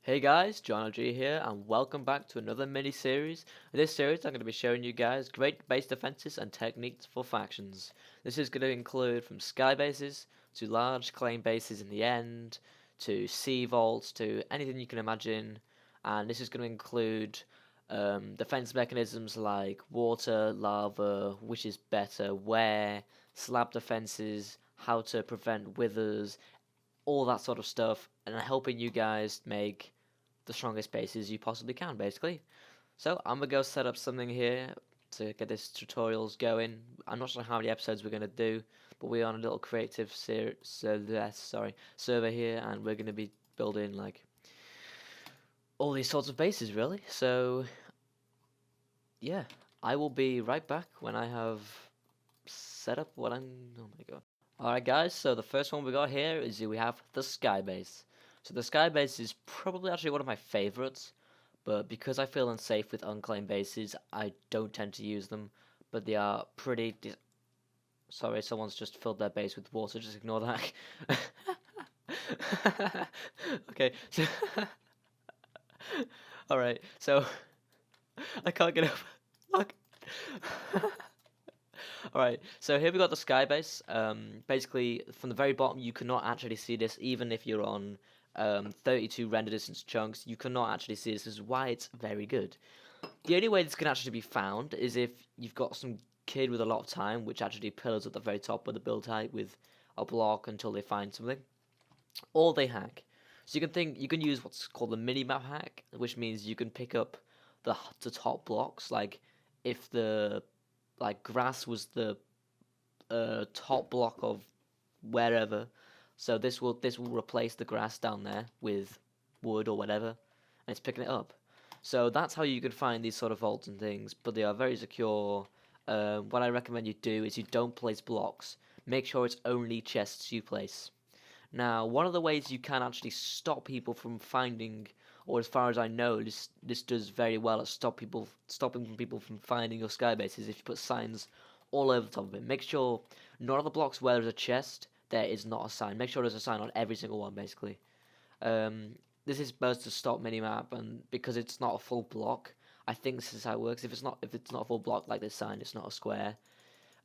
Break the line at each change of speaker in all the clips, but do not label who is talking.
Hey guys, John G here, and welcome back to another mini-series. In this series, I'm going to be showing you guys great base defenses and techniques for factions. This is going to include from sky bases to large claim bases in the end, to sea vaults, to anything you can imagine. And this is going to include defense mechanisms like water, lava, which is better, where, slab defenses, how to prevent withers, all that sort of stuff, and helping you guys make the strongest bases you possibly can, basically. So I'm gonna go set up something here to get this tutorials going. I'm not sure how many episodes we're gonna do, but we're on a little creative server here, and we're gonna be building like all these sorts of bases, really. So yeah, I will be right back when I have set up what I'm. Oh my god. Alright guys, so the first one we got here is we have the sky base. So the sky base is probably actually one of my favorites, but because I feel unsafe with unclaimed bases, I don't tend to use them, but they are pretty sorry, someone's just filled their base with water, just ignore that. Okay, so alright, so I can't get over. Look. Alright, so here we got the sky base. Basically, from the very bottom, you cannot actually see this, even if you're on 32 render distance chunks. You cannot actually see this. This is why it's very good. The only way this can actually be found is if you've got some kid with a lot of time, which actually pillars at the very top of the build height with a block until they find something, or they hack. So you can use what's called the mini map hack, which means you can pick up the top blocks. Like if the grass was the top block of wherever, so this will replace the grass down there with wood or whatever, and it's picking it up. So that's how you can find these sort of vaults and things, but they are very secure. What I recommend you do is you don't place blocks. Make sure it's only chests you place. Now, one of the ways you can actually stop people from finding, or as far as I know, this does very well at stopping people from finding your sky base, is if you put signs all over the top of it. Make sure none of the blocks where there's a chest there is not a sign. Make sure there's a sign on every single one, basically. Um, this is supposed to stop minimap, and because it's not a full block, I think this is how it works. If it's not a full block like this sign, it's not a square.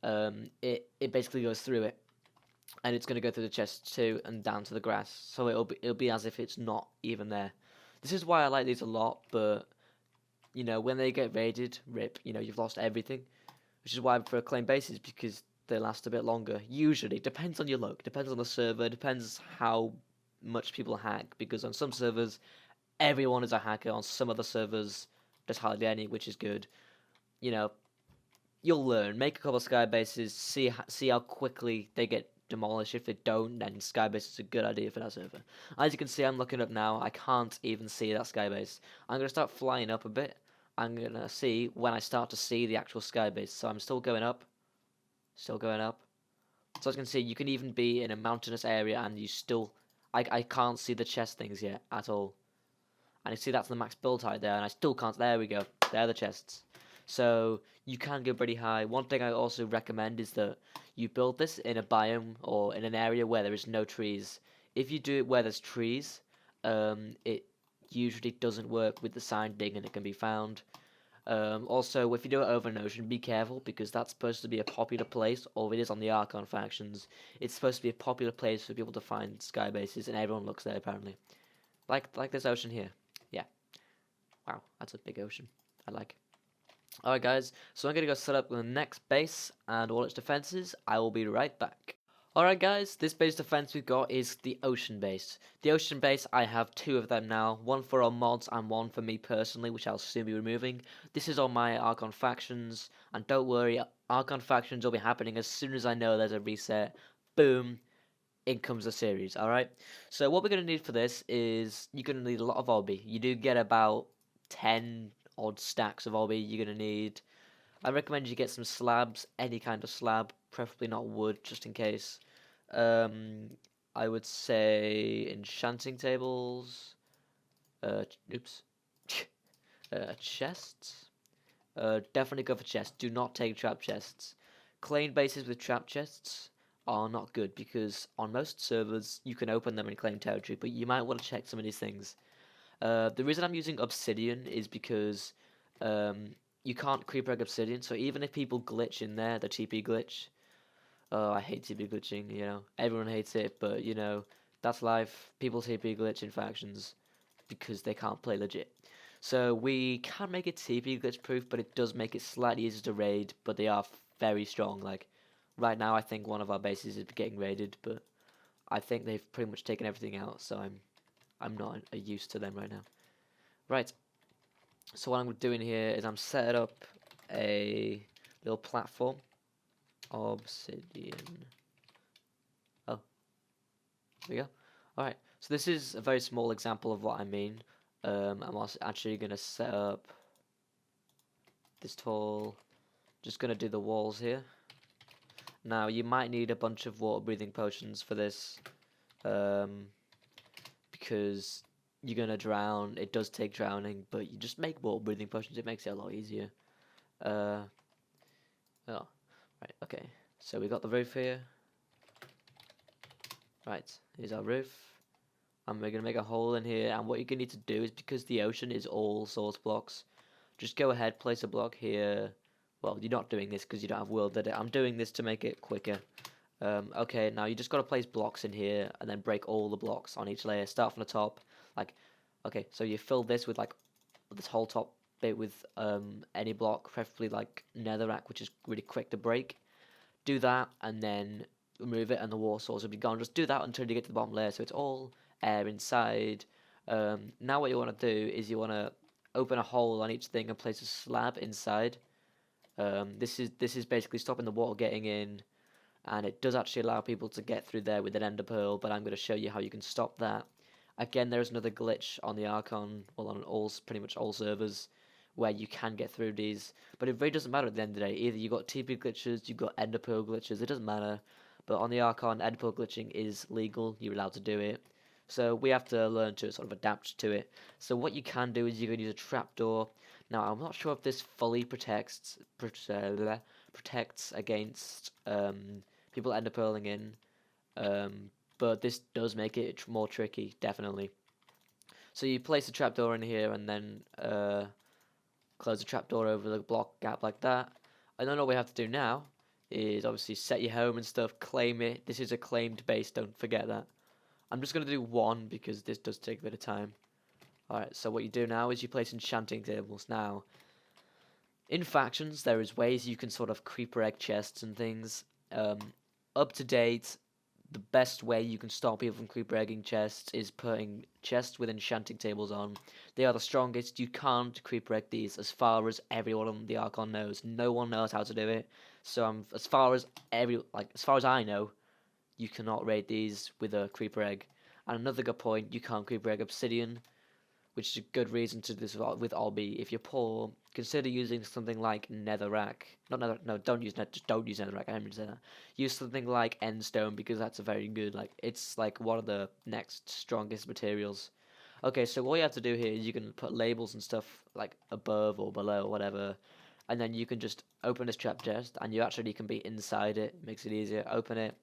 It basically goes through it, and it's going to go through the chest too and down to the grass. So it'll be as if it's not even there. This is why I like these a lot, but when they get raided, rip, you've lost everything. Which is why I prefer claim bases, because they last a bit longer. Usually, depends on your luck, depends on the server, depends how much people hack. Because on some servers, everyone is a hacker. On some other servers, there's hardly any, which is good. You know, you'll learn. Make a couple of sky bases, see how quickly they get demolished. If they don't, then sky base is a good idea for that server. As you can see, I'm looking up now. I can't even see that sky base. I'm gonna start flying up a bit. I'm gonna see when I start to see the actual sky base. So I'm still going up. Still going up. So as you can see, you can even be in a mountainous area and you still... I can't see the chest things yet at all. And you see that's the max build height there, and I still can't... There we go. There are the chests. So you can go pretty high. One thing I also recommend is that you build this in a biome or in an area where there is no trees. If you do it where there's trees, it usually doesn't work with the sign ding and it can be found. Also, if you do it over an ocean, be careful, because that's supposed to be a popular place, or it is on the Archon factions. It's supposed to be a popular place for people to find sky bases, and everyone looks there apparently. Like this ocean here. Yeah. Wow, that's a big ocean. I like. Alright guys, so I'm gonna go set up the next base and all its defenses. I will be right back. Alright guys, this base defense we've got is the ocean base. The ocean base, I have two of them now, one for our mods and one for me personally, which I'll soon be removing. This is on my Archon factions, and don't worry, Archon factions will be happening as soon as I know there's a reset. Boom, in comes the series, alright? So what we're going to need for this is, you're going to need a lot of obby. You do get about 10 odd stacks of obby you're going to need. I recommend you get some slabs, any kind of slab, preferably not wood, just in case. I would say enchanting tables. Oops. Chests. Definitely go for chests. Do not take trap chests. Claim bases with trap chests are not good, because on most servers you can open them and claim territory, but you might want to check some of these things. The reason I'm using obsidian is because you can't creeper egg obsidian, so even if people glitch in there, the TP glitch. Oh, I hate TP glitching, you know. Everyone hates it, but you know, that's life. People TP glitch in factions because they can't play legit. So we can make it TP glitch proof, but it does make it slightly easier to raid, but they are very strong. Like right now I think one of our bases is getting raided, but I think they've pretty much taken everything out, so I'm not a use to them right now. Right. So what I'm doing here is I'm setting up a little platform. Obsidian. Oh, there we go. Alright, so this is a very small example of what I mean. I'm also actually going to set up this tall. Just going to do the walls here. Now, you might need a bunch of water breathing potions for this. Because you're going to drown. It does take drowning, but you just make water breathing potions. It makes it a lot easier. Oh, right, okay. So we got the roof here. Right, here's our roof. And we're going to make a hole in here. And what you're going to need to do is, because the ocean is all source blocks, just go ahead, place a block here. Well, you're not doing this because you don't have world edit. I'm doing this to make it quicker. Okay, now you just got to place blocks in here and then break all the blocks on each layer. Start from the top. Like, okay, so you fill this with like this whole top bit with any block, preferably like netherrack, which is really quick to break. Do that and then remove it and the water source will be gone. Just do that until you get to the bottom layer, so it's all air inside. Now what you want to do is you want to open a hole on each thing and place a slab inside. This is basically stopping the water getting in, and it does actually allow people to get through there with an ender pearl, but I'm going to show you how you can stop that. Again, there's another glitch on the Archon, well, on pretty much all servers, where you can get through these, but it really doesn't matter at the end of the day. Either you got TP glitches, you got ender pearl glitches, it doesn't matter. But on the Archon, ender pearl glitching is legal, you're allowed to do it. So we have to learn to sort of adapt to it. So what you can do is you can use a trapdoor. Now I'm not sure if this fully protects against people ender pearling in, but this does make it more tricky, definitely. So you place a trapdoor in here and then close the trapdoor over the block gap like that. And then all we have to do now is obviously set your home and stuff, claim it. This is a claimed base, don't forget that. I'm just going to do one because this does take a bit of time. Alright, so what you do now is you place enchanting tables. Now, in factions, there is ways you can sort of creeper egg chests and things. Up to date, the best way you can stop people from creeper egging chests is putting chests with enchanting tables on. They are the strongest. You can't creeper egg these as far as everyone on the Archon knows. No one knows how to do it. So as far as I know, you cannot raid these with a creeper egg. And another good point, you can't creeper egg obsidian, which is a good reason to do this with obby. If you're poor, consider using something like netherrack. Don't use netherrack. I haven't said that. Use something like endstone because that's a very good, it's like one of the next strongest materials. Okay, so all you have to do here is you can put labels and stuff like above or below or whatever, and then you can just open this trap chest, and you actually can be inside it. Makes it easier. Open it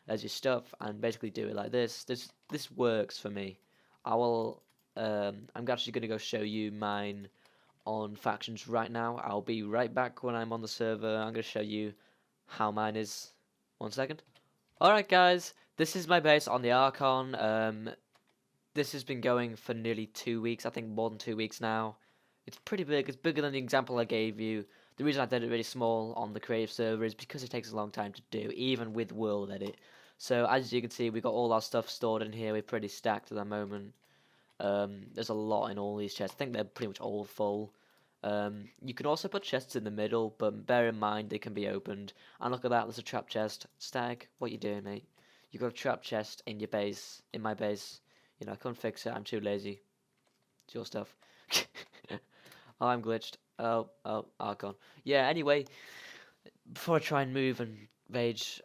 as your stuff, and basically do it like this. This works for me. I'm actually going to go show you mine on factions right now. I'll be right back when I'm on the server. I'm going to show you how mine is. 1 second. Alright guys, this is my base on the Archon. This has been going for nearly 2 weeks, I think more than 2 weeks now. It's pretty big, it's bigger than the example I gave you. The reason I did it really small on the creative server is because it takes a long time to do, even with world edit. So as you can see, we've got all our stuff stored in here. We're pretty stacked at the moment. There's a lot in all these chests. I think they're pretty much all full. You can also put chests in the middle, but bear in mind they can be opened. And look at that, there's a trap chest. Stag, what you doing, mate? You got a trap chest in your base, in my base. You know, I couldn't fix it, I'm too lazy. It's your stuff. Oh, I'm glitched. Oh, Archon. Yeah, anyway, before I try and move and rage,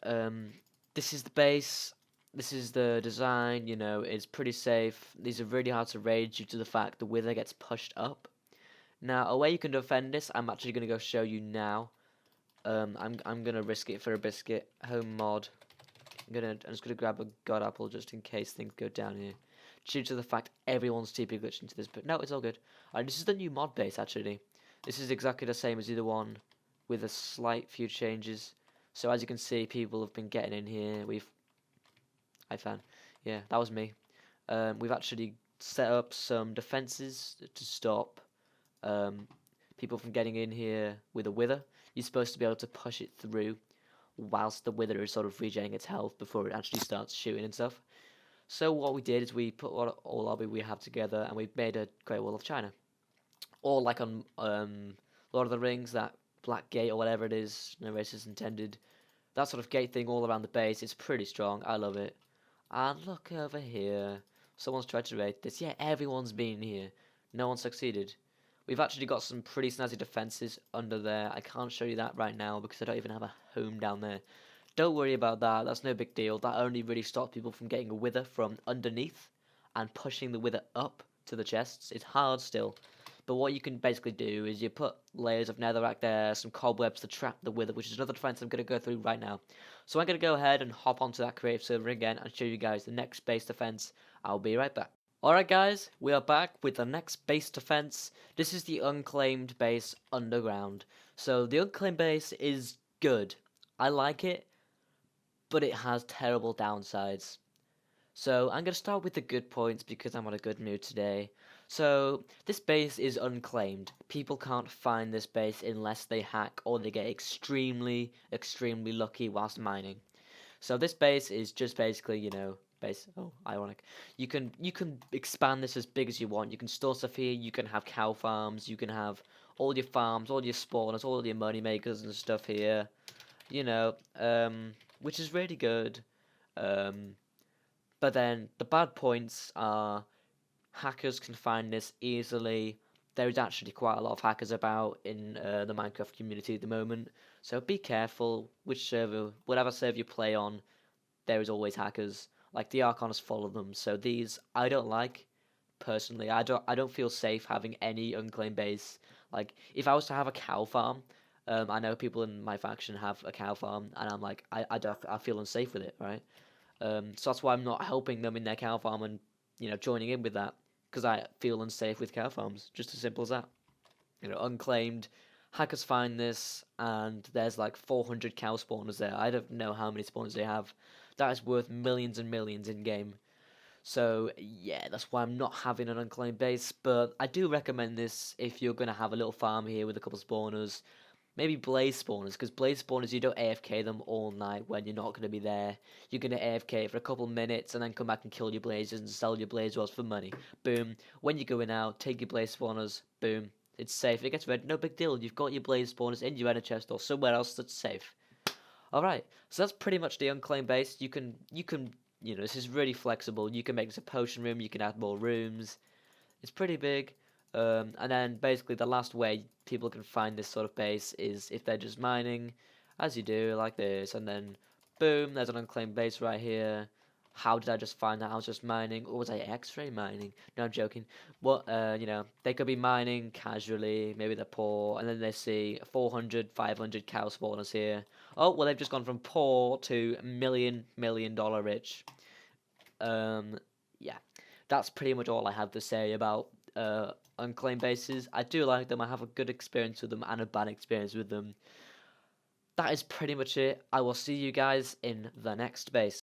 this is the base. This is the design, you know, it's pretty safe. These are really hard to raid due to the fact the wither gets pushed up. Now, a way you can defend this, I'm actually going to go show you now. I'm going to risk it for a biscuit. Home mod. I'm just going to grab a god apple just in case things go down here. due to the fact everyone's TP glitched into this. But no, it's all good. Alright, this is the new mod base actually. This is exactly the same as the other one, with a slight few changes. So as you can see, people have been getting in here. I found, yeah, that was me. We've actually set up some defenses to stop people from getting in here with a wither. You're supposed to be able to push it through whilst the wither is sort of regenerating its health before it actually starts shooting and stuff. So what we did is we put all our we have together and we made a Great Wall of China. Or like on Lord of the Rings, that black gate or whatever it is, no racist intended. That sort of gate thing all around the base, it's pretty strong, I love it. And look over here, someone's tried to raid this. Yeah, everyone's been here, no one succeeded. We've actually got some pretty snazzy defenses under there. I can't show you that right now because I don't even have a home down there. Don't worry about that, that's no big deal. That only really stops people from getting a wither from underneath and pushing the wither up to the chests. It's hard still. But what you can basically do is you put layers of netherrack there, some cobwebs to trap the wither, which is another defense I'm going to go through right now. So I'm going to go ahead and hop onto that creative server again and show you guys the next base defense. I'll be right back. Alright guys, we are back with the next base defense. This is the unclaimed base underground. So the unclaimed base is good. I like it, but it has terrible downsides. So I'm going to start with the good points because I'm on a good mood today. So this base is unclaimed. People can't find this base unless they hack or they get extremely lucky whilst mining. So this base is just basically, you know, base. Oh, ironic. You can expand this as big as you want. You can store stuff here. You can have cow farms. You can have all your farms, all your spawners, all your money makers and stuff here. You know, which is really good. But then the bad points are hackers can find this easily. There is actually quite a lot of hackers about in the Minecraft community at the moment, so be careful which server, whatever server you play on, there is always hackers. Like the Archons follow them, so these I don't like personally. I don't feel safe having any unclaimed base. Like if I was to have a cow farm, I know people in my faction have a cow farm, and I'm like I feel unsafe with it, right? So that's why I'm not helping them in their cow farm and, you know, joining in with that, because I feel unsafe with cow farms. Just as simple as that. You know, unclaimed. Hackers find this, and there's like 400 cow spawners there. I don't know how many spawners they have. That is worth millions and millions in game. So yeah, that's why I'm not having an unclaimed base. But I do recommend this if you're gonna have a little farm here with a couple spawners. Maybe blaze spawners, because blaze spawners, you don't AFK them all night when you're not going to be there. You're going to AFK for a couple minutes and then come back and kill your blazes and sell your blaze rolls for money. Boom. When you're going out, take your blaze spawners. Boom. It's safe. It gets red. No big deal. You've got your blaze spawners in your ender chest or somewhere else that's safe. Alright, so that's pretty much the unclaimed base. You can, you know, this is really flexible. You can make this a potion room. You can add more rooms. It's pretty big. And then basically the last way people can find this sort of base is if they're just mining, as you do, like this, and then boom, there's an unclaimed base right here. How did I just find that? I was just mining, or was I X-ray mining? No, I'm joking. What, you know, they could be mining casually, maybe they're poor, and then they see 400, 500 cow spawners here. Oh, well, they've just gone from poor to million dollar rich. Yeah, that's pretty much all I have to say about unclaimed bases. I do like them. I have a good experience with them and a bad experience with them. That is pretty much it. I will see you guys in the next base.